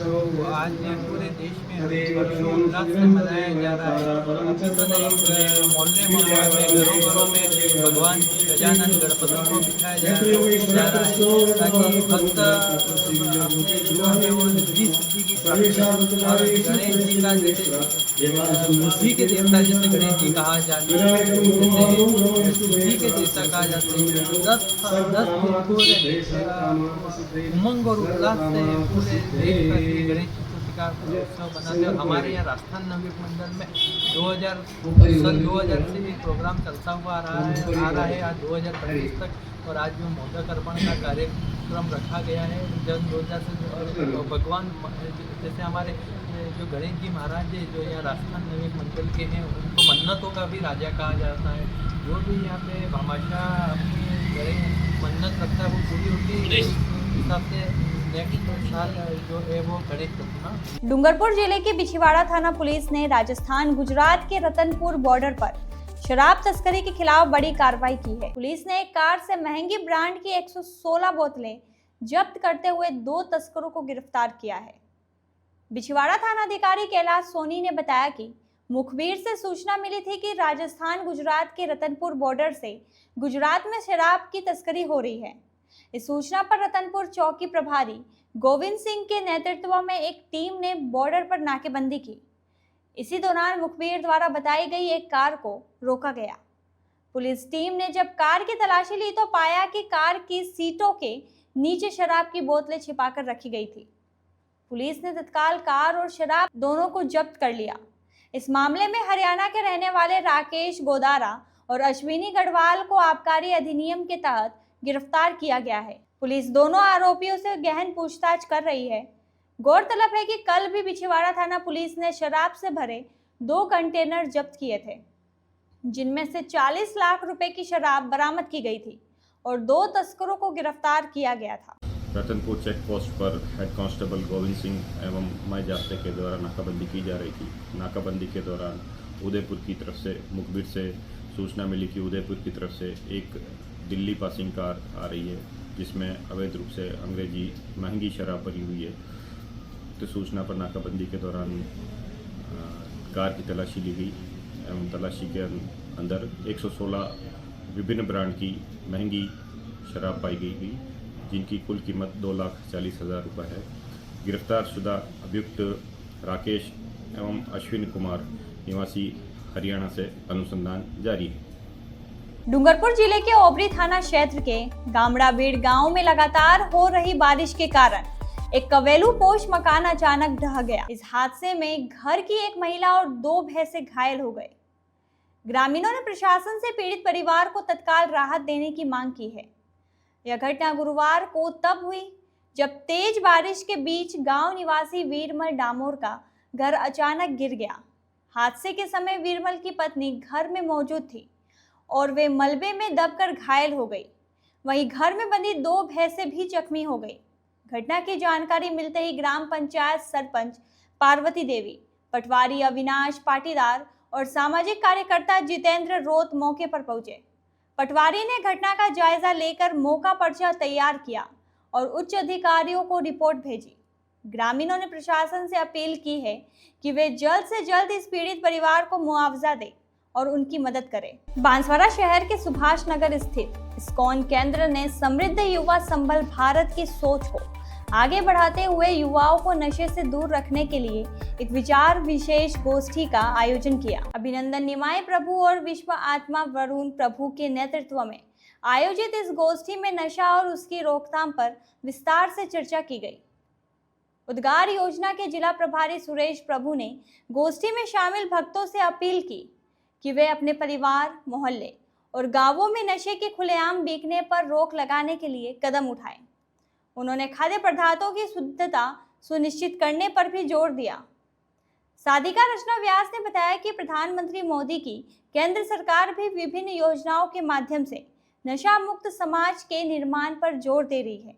वो आज पूरे देश में हर्षोल्लास से मनाया जा रहा है। मोहल्ले मोहल्ले में घरों घरों में भगवान गजानन गणपति को बिठाया जा रहा है ताकि भक्त जो है वो रिद्धि सिद्धि की प्राप्ति और गणेश जी का जैसे बुद्धि के देवता जैसे गणेश जी कहा जाता है, जैसे बुद्धि के देवता कहा जाता है। 10 पूरे उमंग और उल्लास से पूरे देश का श्री गणेश चतुर्थी का उत्सव मनाते हैं। और हमारे यहाँ राजस्थान नवयुग मंडल में 2000 से ये प्रोग्राम चलता हुआ आ रहा है आज 2025 तक। और आज जो मोदक अर्पण का कार्यक्रम रखा गया है जन 2000 से और भगवान जैसे हमारे जो गणेश जी महाराज है जो यहाँ राजस्थान नवयुग मंडल के हैं उनको मन्नतों का भी राजा कहा जाता है। जो भी यहाँ पे भामाशाह अपनी गणेश मन्नत रखता है वो पूरी होती है। इस हिसाब से नेक्स्ट साल जो है वो गणेश प्रतिमा।
डूंगरपुर जिले के बिछीवाड़ा थाना पुलिस ने राजस्थान गुजरात के रतनपुर बॉर्डर पर शराब तस्करी के खिलाफ बड़ी कार्रवाई की है। पुलिस ने एक कार से महंगी ब्रांड की 116 बोतलें जब्त करते हुए 2 तस्करों को गिरफ्तार किया है। बिछीवाड़ा थाना अधिकारी कैलाश सोनी ने बताया कि मुखबिर से सूचना मिली थी कि राजस्थान गुजरात के रतनपुर बॉर्डर से गुजरात में शराब की तस्करी हो रही है। इस सूचना पर रतनपुर चौकी प्रभारी गोविंद सिंह के नेतृत्व में एक टीम ने बॉर्डर पर नाकेबंदी की। इसी दौरान मुखबिर द्वारा बताई गई एक कार को रोका गया। पुलिस टीम ने जब कार की तलाशी ली तो पाया कि कार की सीटों के नीचे शराब की बोतलें छिपाकर रखी गई थी। पुलिस ने तत्काल कार और शराब दोनों को जब्त कर लिया। इस मामले में हरियाणा के रहने वाले राकेश गोदारा और अश्विनी गढ़वाल को आबकारी अधिनियम के तहत गिरफ्तार किया गया है। पुलिस दोनों आरोपियों से गहन पूछताछ कर रही है। गौरतलब है कि कल भी बिछीवाड़ा थाना पुलिस ने शराब से भरे 2 कंटेनर जब्त किए थे, जिनमें से 40 लाख रुपए की शराब बरामद की गई थी और 2 तस्करों को गिरफ्तार किया गया था।
रतनपुर चेक पोस्ट पर हेड कांस्टेबल गोविंद सिंह एवं मैं जाब्ते के द्वारा नाकाबंदी की जा रही थी। नाकाबंदी के दौरान उदयपुर की तरफ से मुखबिर से सूचना मिली कि उदयपुर की तरफ से एक दिल्ली पासिंग कार आ रही है जिसमें अवैध रूप से अंग्रेजी महंगी शराब भरी हुई है। तो सूचना पर नाकाबंदी के दौरान कार की तलाशी ली गई एवं तलाशी के अंदर 116 विभिन्न ब्रांड की महंगी शराब पाई गई जिनकी कुल कीमत 2,40,000 रुपये है। गिरफ्तार शुदा अभियुक्त राकेश एवं अश्विन कुमार निवासी हरियाणा से अनुसंधान जारी है।
डूंगरपुर जिले के ओबरी थाना क्षेत्र के गामड़ाबीड़ गांव में लगातार हो रही बारिश के कारण एक कवेलू पोश मकान अचानक ढह गया। इस हादसे में घर की एक महिला और 2 भैंसे घायल हो गए। ग्रामीणों ने प्रशासन से पीड़ित परिवार को तत्काल राहत देने की मांग की है। यह घटना गुरुवार को तब हुई जब तेज बारिश के बीच गांव निवासी वीरमल डामोर का घर अचानक गिर गया। हादसे के समय वीरमल की पत्नी घर में मौजूद थी और वे मलबे में दबकर घायल हो गई। वहीं घर में बंधी 2 भैंसें भी जख्मी हो गई। घटना की जानकारी मिलते ही ग्राम पंचायत सरपंच पार्वती देवी, पटवारी अविनाश पाटीदार और सामाजिक कार्यकर्ता जितेंद्र रोत मौके पर पहुंचे। पटवारी ने घटना का जायजा लेकर मौका पर्चा तैयार किया और उच्च अधिकारियों को रिपोर्ट भेजी। ग्रामीणों ने प्रशासन से अपील की है कि वे जल्द से जल्द इस पीड़ित परिवार को मुआवजा दें और उनकी मदद करें। बांसवाड़ा शहर के सुभाष नगर स्थित इस्कॉन केंद्र ने समृद्ध युवा संबल भारत की सोच को आगे बढ़ाते हुए युवाओं को नशे से दूर रखने के लिए एक विचार विशेष गोष्ठी का आयोजन किया। अभिनंदन निमाय प्रभु और विश्व आत्मा वरुण प्रभु के नेतृत्व में आयोजित इस गोष्ठी में नशा और उसकी रोकथाम पर विस्तार से चर्चा की गई। उद्गार योजना के जिला प्रभारी सुरेश प्रभु ने गोष्ठी में शामिल भक्तों से अपील की कि वे अपने परिवार, मोहल्ले और गांवों में नशे के खुलेआम बिकने पर रोक लगाने के लिए कदम उठाएं। उन्होंने खाद्य पदार्थों की शुद्धता सुनिश्चित करने पर भी जोर दिया। साधिका रचना व्यास ने बताया कि प्रधानमंत्री मोदी की केंद्र सरकार भी विभिन्न योजनाओं के माध्यम से नशा मुक्त समाज के निर्माण पर जोर दे रही है।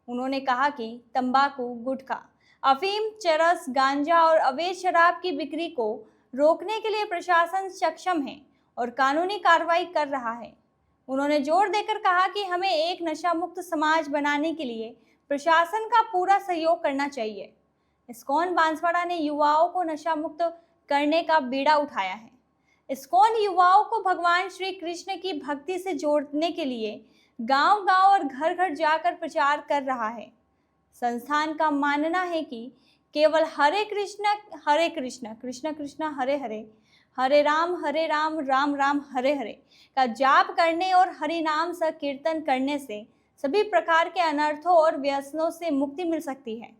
उन्होंने कहा कि तंबाकू, गुटखा, अफीम, चरस, गांजा और अवैध शराब की बिक्री को रोकने के लिए प्रशासन सक्षम है और कानूनी कार्रवाई कर रहा है। उन्होंने जोर देकर कहा कि हमें एक नशा मुक्त समाज बनाने के लिए प्रशासन का पूरा सहयोग करना चाहिए। इस्कॉन बांसवाड़ा ने युवाओं को नशा मुक्त करने का बीड़ा उठाया है। इस्कॉन युवाओं को भगवान श्री कृष्ण की भक्ति से जोड़ने के लिए गांव-गांव और घर-घर जाकर प्रचार कर रहा है। संस्थान का मानना है कि केवल हरे कृष्ण कृष्ण कृष्ण हरे हरे, हरे राम राम राम हरे हरे का जाप करने और हरि नाम संकीर्तन करने से सभी प्रकार के अनर्थों और व्यसनों से मुक्ति मिल सकती है।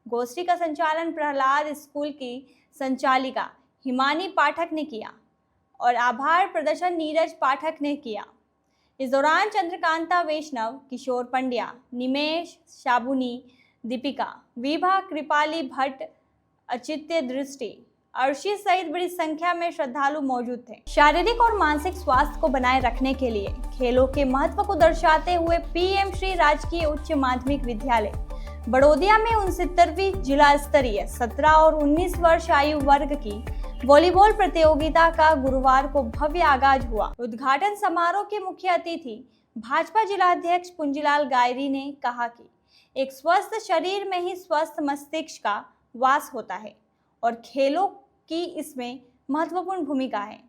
गोष्ठी का संचालन प्रहलाद स्कूल की संचालिका हिमानी पाठक ने किया और आभार प्रदर्शन नीरज पाठक ने किया। इस दौरान चंद्रकांता वैष्णव, किशोर पंड्या, निमेश शाबुनी, दीपिका, विभा, कृपाली भट्ट, अचित्य दृष्टि, अर्शी सहित बड़ी संख्या में श्रद्धालु मौजूद थे। शारीरिक और मानसिक स्वास्थ्य को बनाए रखने के लिए खेलों के महत्व को दर्शाते हुए पीएम श्री राजकीय उच्च माध्यमिक विद्यालय बड़ौदिया में 69वीं जिला स्तरीय 17 और 19 वर्ष आयु वर्ग की वॉलीबॉल प्रतियोगिता का गुरुवार को भव्य आगाज हुआ। उद्घाटन समारोह के मुख्य अतिथि भाजपा जिलाध्यक्ष पुंजीलाल गायरी ने कहा कि एक स्वस्थ शरीर में ही स्वस्थ मस्तिष्क का वास होता है और खेलों की इसमें महत्वपूर्ण भूमिका है।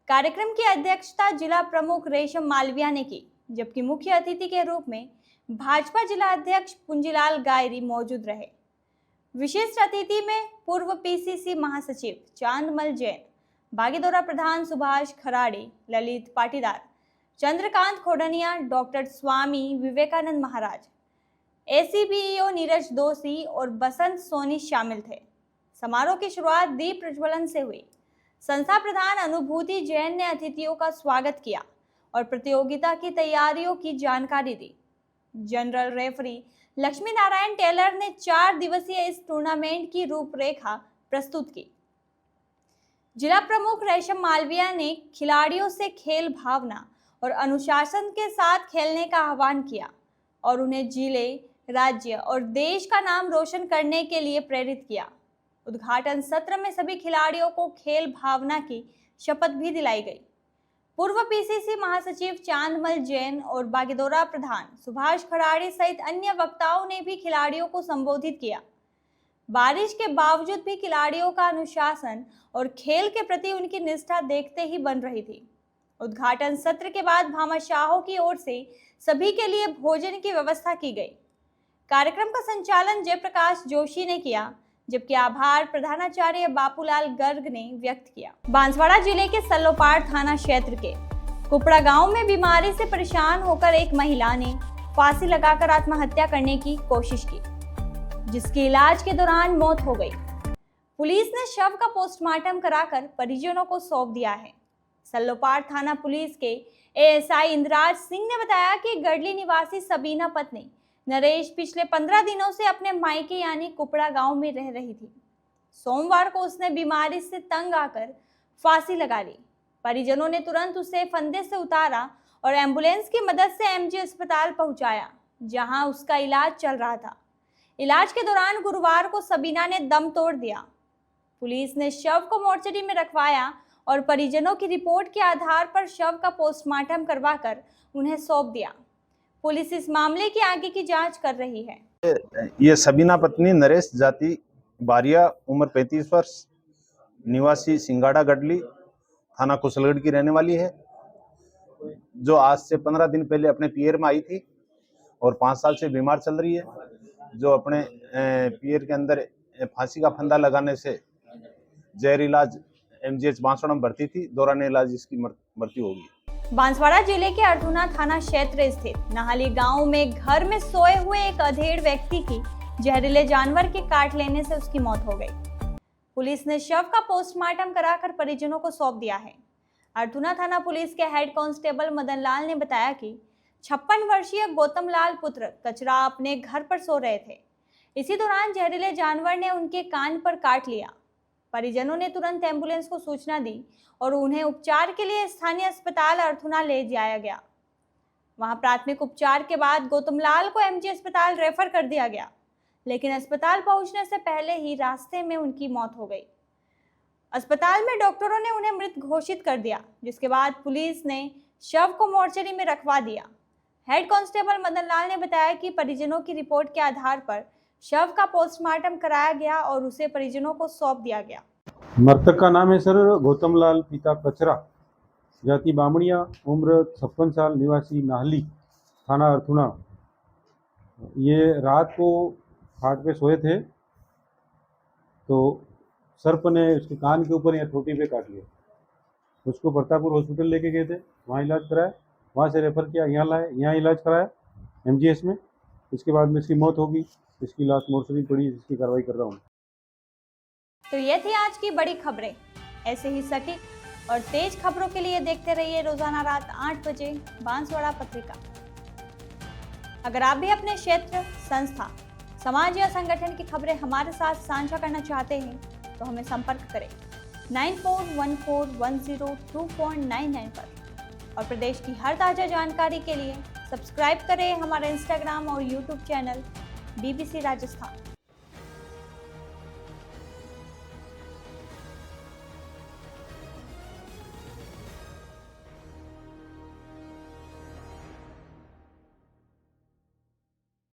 कार्यक्रम की अध्यक्षता जिला प्रमुख रेशम मालविया ने की, जबकि मुख्य अतिथि के रूप में भाजपा जिला अध्यक्ष पुंजीलाल गायरी मौजूद रहे। विशिष्ट अतिथि में पूर्व पीसीसी महासचिव चांदमल जैन, बागीदोरा प्रधान सुभाष खराड़ी, ललित पाटीदार, चंद्रकांत खोडनिया, डॉक्टर स्वामी विवेकानंद महाराज, एसीबीईओ नीरज दोषी और बसंत सोनी शामिल थे। समारोह की शुरुआत दीप प्रज्वलन से हुई। संस्था प्रधान अनुभूति जैन ने अतिथियों का स्वागत किया और प्रतियोगिता की तैयारियों की जानकारी दी। जनरल रेफरी लक्ष्मी नारायण टेलर ने 4 दिवसीय इस टूर्नामेंट की रूपरेखा प्रस्तुत की। जिला प्रमुख रेशम मालविया ने खिलाड़ियों से खेल भावना और अनुशासन के साथ खेलने का आह्वान किया और उन्हें जिले, राज्य और देश का नाम रोशन करने के लिए प्रेरित किया। उद्घाटन सत्र में सभी खिलाड़ियों को खेल भावना की शपथ भी दिलाई गई। पूर्व पीसीसी महासचिव चांदमल जैन और बागीदोरा प्रधान सुभाष खराड़ी सहित अन्य वक्ताओं ने भी खिलाड़ियों को संबोधित किया। बारिश के बावजूद भी खिलाड़ियों का अनुशासन और खेल के प्रति उनकी निष्ठा देखते ही बन रही थी। उद्घाटन सत्र के बाद भामाशाहों की ओर से सभी के लिए भोजन की व्यवस्था की गई। कार्यक्रम का संचालन जयप्रकाश जोशी ने किया, जबकि आभार प्रधानाचार्य बापूलाल गर्ग ने व्यक्त किया। बांसवाड़ा जिले के सल्लोपाड़ थाना क्षेत्र के कुपड़ा गांव में बीमारी से परेशान होकर एक महिला ने फांसी लगाकर आत्महत्या करने की कोशिश की, जिसकी इलाज के दौरान मौत हो गई। पुलिस ने शव का पोस्टमार्टम कराकर परिजनों को सौंप दिया है। सल्लोपाड़ थाना पुलिस के एएसआई इंद्राज सिंह ने बताया कि गढ़ली निवासी सबीना पत्नी नरेश पिछले 15 दिनों से अपने मायके यानी कुपड़ा गांव में रह रही थी। सोमवार को उसने बीमारी से तंग आकर फांसी लगा ली। परिजनों ने तुरंत उसे फंदे से उतारा और एम्बुलेंस की मदद से एमजी अस्पताल पहुंचाया, जहां उसका इलाज चल रहा था। इलाज के दौरान गुरुवार को सबीना ने दम तोड़ दिया। पुलिस ने शव को मोर्चरी में रखवाया और परिजनों की रिपोर्ट के आधार पर शव का पोस्टमार्टम करवाकर उन्हें सौंप दिया। पुलिस इस मामले की आगे की जांच कर रही है।
ये सबीना पत्नी नरेश जाति बारिया, उम्र 35 वर्ष, निवासी सिंगाड़ा गढ़ली, थाना कुशलगढ़ की रहने वाली है, जो आज से 15 दिन पहले अपने पियर में आई थी और 5 साल से बीमार चल रही है। जो अपने पियर के अंदर फांसी का फंदा लगाने से जहर इलाज एमजीएच बांसवाड़ा में भर्ती थी। दौरान इलाज इसकी मृत्यु होगी।
बांसवाड़ा जिले के अर्जुना थाना क्षेत्र स्थित नहाली गांव में घर में सोए हुए एक अधेड़ व्यक्ति की जहरीले जानवर के काट लेने से उसकी मौत हो गई। पुलिस ने शव का पोस्टमार्टम कराकर परिजनों को सौंप दिया है। अर्जुना थाना पुलिस के हेड कांस्टेबल मदन लाल ने बताया कि 56 वर्षीय गौतम लाल पुत्र कचरा अपने घर पर सो रहे थे। इसी दौरान जहरीले जानवर ने उनके कान पर काट लिया। परिजनों ने तुरंत एम्बुलेंस को सूचना दी और उन्हें उपचार के लिए स्थानीय अस्पताल अर्थुना ले जाया गया। वहां प्राथमिक उपचार के बाद गौतम लाल को एमजी अस्पताल रेफर कर दिया गया, लेकिन अस्पताल पहुंचने से पहले ही रास्ते में उनकी मौत हो गई। अस्पताल में डॉक्टरों ने उन्हें मृत घोषित कर दिया, जिसके बाद पुलिस ने शव को मोर्चरी में रखवा दिया। हेड कांस्टेबल मदन लाल ने बताया कि परिजनों की रिपोर्ट के आधार पर शव का पोस्टमार्टम कराया गया और उसे परिजनों को सौंप दिया गया।
मृतक का नाम है सर गौतम लाल पिता कचरा, जाति बामणिया, उम्र 56 साल, निवासी नाहली, थाना अर्थुना। ये रात को खाट पे सोए थे तो सर्प ने उसके कान के ऊपर या ठोटी पे काट लिया। उसको प्रतापपुर हॉस्पिटल लेके गए थे, वहाँ इलाज कराया, वहाँ से रेफर किया, यहाँ लाए, यहाँ इलाज कराया एमजीएस में। इसके बाद में इसकी मौत होगी, इसकी लाश मोर्चरी पड़ी, इसकी कार्रवाई कर रहा हूँ।
तो ये थी आज की बड़ी खबरें। ऐसे ही सटीक और तेज खबरों के लिए देखते रहिए रोजाना रात 8 बजे बांसवाड़ा पत्रिका। अगर आप भी अपने क्षेत्र, संस्था, समाज या संगठन की खबरें हमारे साथ साझा करना चाहते हैं तो हमें संपर्क करें 9414102499 पर। और प्रदेश की हर ताज़ा जानकारी के लिए सब्सक्राइब करें हमारा इंस्टाग्राम और यूट्यूब चैनल BBC राजस्थान।